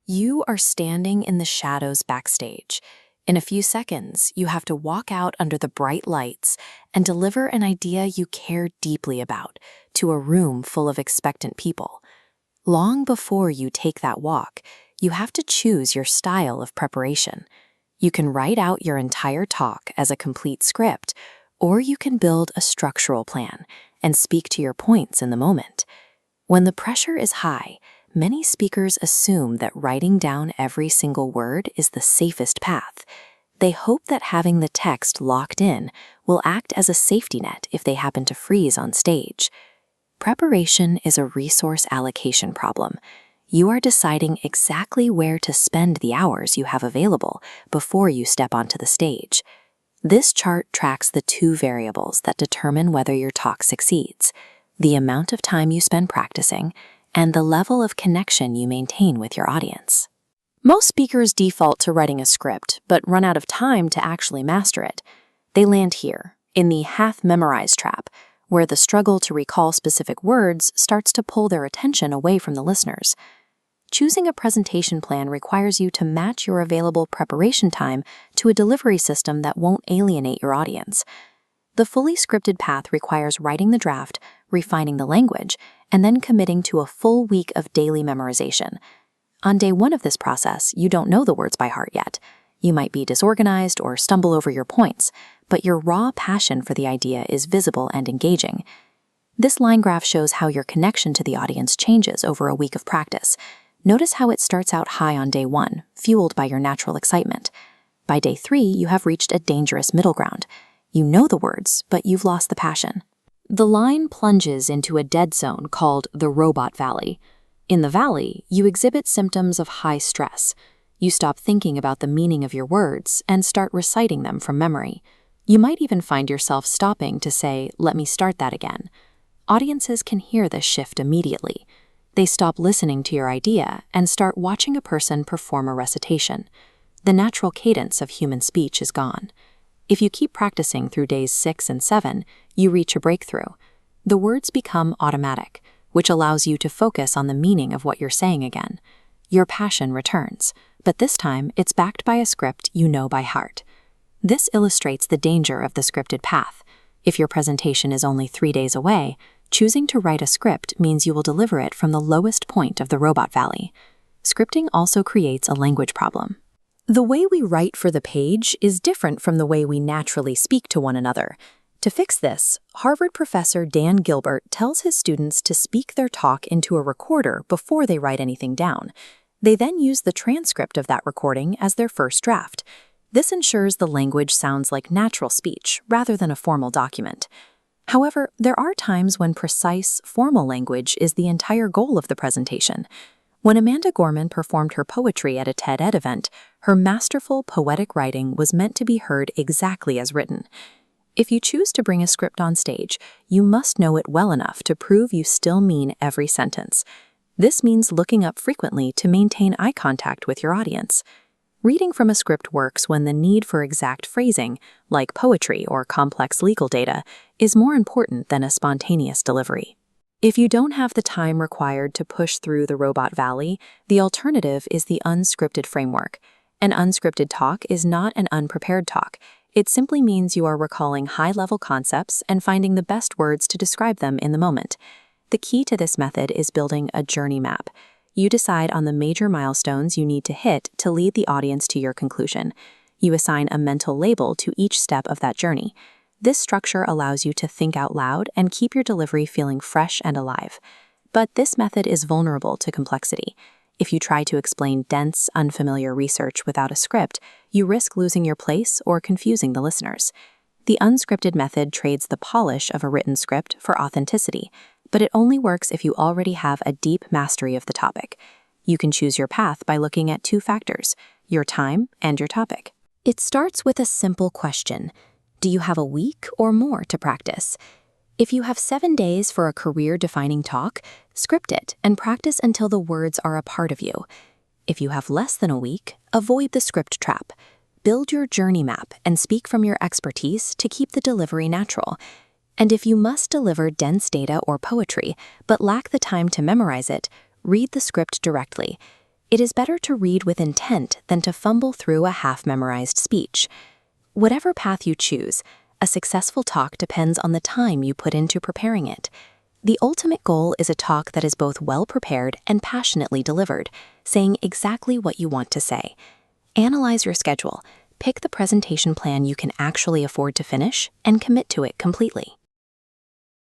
You are standing in the shadows backstage. In a few seconds, you have to walk out under the bright lights and deliver an idea you care deeply about to a room full of expectant people. Long before you take that walk, you have to choose your style of preparation. You can write out your entire talk as a complete script, or you can build a structural plan and speak to your points in the moment. When the pressure is high, many speakers assume that writing down every single word is the safest path. They hope that having the text locked in will act as a safety net if they happen to freeze on stage. Preparation is a resource allocation problem. You are deciding exactly where to spend the hours you have available before you step onto the stage. This chart tracks the two variables that determine whether your talk succeeds: the amount of time you spend practicing and the level of connection you maintain with your audience. Most speakers default to writing a script, but run out of time to actually master it. They land here, in the half-memorized trap, where the struggle to recall specific words starts to pull their attention away from the listeners. Choosing a presentation plan requires you to match your available preparation time to a delivery system that won't alienate your audience. The fully scripted path requires writing the draft, refining the language, and then committing to a full week of daily memorization. On day one of this process, you don't know the words by heart yet. You might be disorganized or stumble over your points, but your raw passion for the idea is visible and engaging. This line graph shows how your connection to the audience changes over a week of practice. Notice how it starts out high on day one, fueled by your natural excitement. By day 3, you have reached a dangerous middle ground. You know the words, but you've lost the passion. The line plunges into a dead zone called the robot valley. In the valley, you exhibit symptoms of high stress. You stop thinking about the meaning of your words and start reciting them from memory. You might even find yourself stopping to say, "Let me start that again." Audiences can hear this shift immediately. They stop listening to your idea and start watching a person perform a recitation. The natural cadence of human speech is gone. If you keep practicing through days 6 and 7, you reach a breakthrough. The words become automatic, which allows you to focus on the meaning of what you're saying again. Your passion returns, but this time it's backed by a script you know by heart. This illustrates the danger of the scripted path. If your presentation is only 3 days away, choosing to write a script means you will deliver it from the lowest point of the robot valley. Scripting also creates a language problem. The way we write for the page is different from the way we naturally speak to one another. To fix this, Harvard professor Dan Gilbert tells his students to speak their talk into a recorder before they write anything down. They then use the transcript of that recording as their first draft. This ensures the language sounds like natural speech rather than a formal document. However, there are times when precise, formal language is the entire goal of the presentation. When Amanda Gorman performed her poetry at a TED-Ed event, her masterful poetic writing was meant to be heard exactly as written. If you choose to bring a script on stage, you must know it well enough to prove you still mean every sentence. This means looking up frequently to maintain eye contact with your audience. Reading from a script works when the need for exact phrasing, like poetry or complex legal data, is more important than a spontaneous delivery. If you don't have the time required to push through the robot valley, the alternative is the unscripted framework. An unscripted talk is not an unprepared talk. It simply means you are recalling high-level concepts and finding the best words to describe them in the moment. The key to this method is building a journey map. You decide on the major milestones you need to hit to lead the audience to your conclusion. You assign a mental label to each step of that journey. This structure allows you to think out loud and keep your delivery feeling fresh and alive. But this method is vulnerable to complexity. If you try to explain dense, unfamiliar research without a script, you risk losing your place or confusing the listeners. The unscripted method trades the polish of a written script for authenticity, but it only works if you already have a deep mastery of the topic. You can choose your path by looking at 2 factors: your time and your topic. It starts with a simple question. Do you have a week or more to practice? If you have 7 days for a career-defining talk, script it and practice until the words are a part of you. If you have less than a week, avoid the script trap. Build your journey map and speak from your expertise to keep the delivery natural. And if you must deliver dense data or poetry, but lack the time to memorize it, read the script directly. It is better to read with intent than to fumble through a half-memorized speech. Whatever path you choose, a successful talk depends on the time you put into preparing it. The ultimate goal is a talk that is both well-prepared and passionately delivered, saying exactly what you want to say. Analyze your schedule, pick the presentation plan you can actually afford to finish, and commit to it completely.